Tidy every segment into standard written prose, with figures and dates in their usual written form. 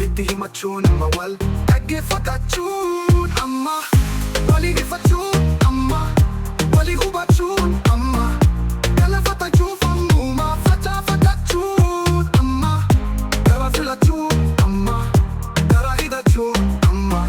Ufitihi machun mawal Agi fatachun amma Wali ifatun amma Wali ubachun amma Kala fatachun famuma Fata fatachun amma Kara filatun amma Kara hidachun amma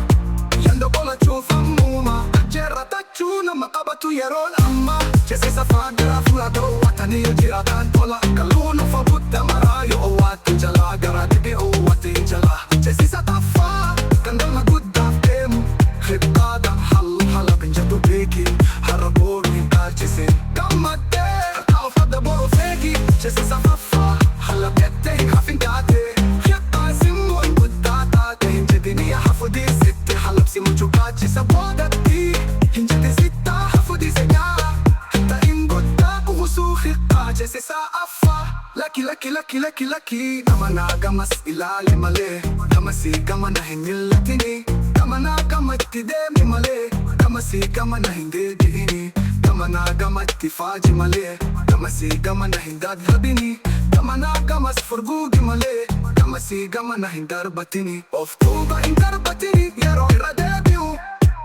Yando kola chun famuma Jera tachun amma Kabatu yerol amma Jesse safagara fulado Watani yajiratan Tola kaluno fa buddha marayo O wati jala Gara dibi o wati jala Jesse satafa Kandal na gudda temu Khibqada hal halabin jadu beki Harabori kajisin Gamate Kao fada boro feki Jesse safafa Halabete hafin date Khibqa simon gudda tate Hinjadini hafudi sitti Halab simu chukachi sa bodati Hinjadi sitta hafudi senyara Hita ingudda umusu khibqa Jesse saafa Laki Namanaga mas ilalim mali Kamasiga man na hinilatini Kamanaga matidemi mali Kamasiga man na hindi diini Kamanaga matifaji mali Kamasiga man na hindadhabini Kamanaga mas furgugi mali Kamasiga man na hindarbatini Of tuba hindarbatini Yero iradebiu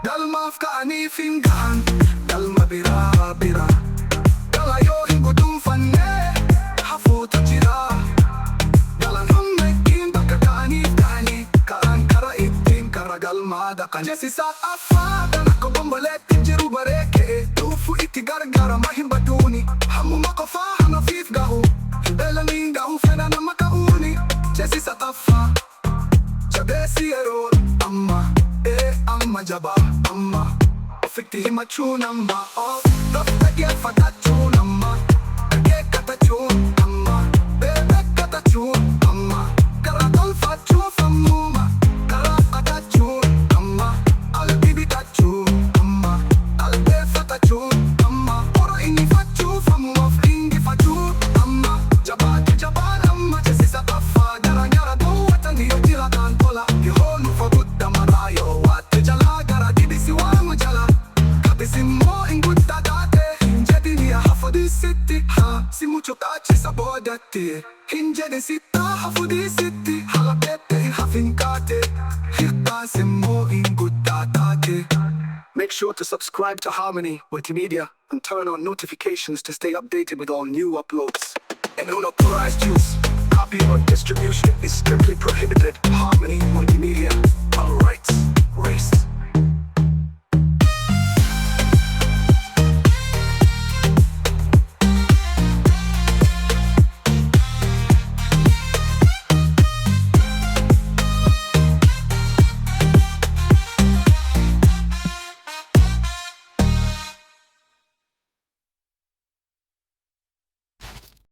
Dalma fkaani fingaan Dalma bira bira Dalayo hingudum fanne Hafuta jira Dalan hammekin baka kani Kaan kara itin karagal madakan Jesse sa afada Nako bombalet jiru bareke Tufu iti gargara mahimbatuni Hamu makofa hanafif gahu Belaning gahu fena na makauni Jesse sa tafa Jabesi erol amma amma jaba amma Ofikti machun amma Rafta fatachun amma Katachun amma Bebe katachun amma Karatol fachun famuma Karakatachun amma Albibi tachun amma Albe fatachun amma Oro ini fachun famuma Fringi fachun amma Jabati jaban amma Jesse sa tafa Gara do watani yojiratan Tola Yihonu fa buddha marayo Wate jala gara dibisi wangu jala Kabisi mo ingutta date Hinjadi niya hafudi sitti ha Simucho kachi sa bodati Hinjadi sita hafudi sitti Halapete hafinkate Hikta simo ingutta date. Make sure to subscribe to Harmony Multimedia and turn on notifications to stay updated with all new uploads. And unauthorized use, copy or distribution is strictly prohibited. Harmony Multimedia, all rights raised.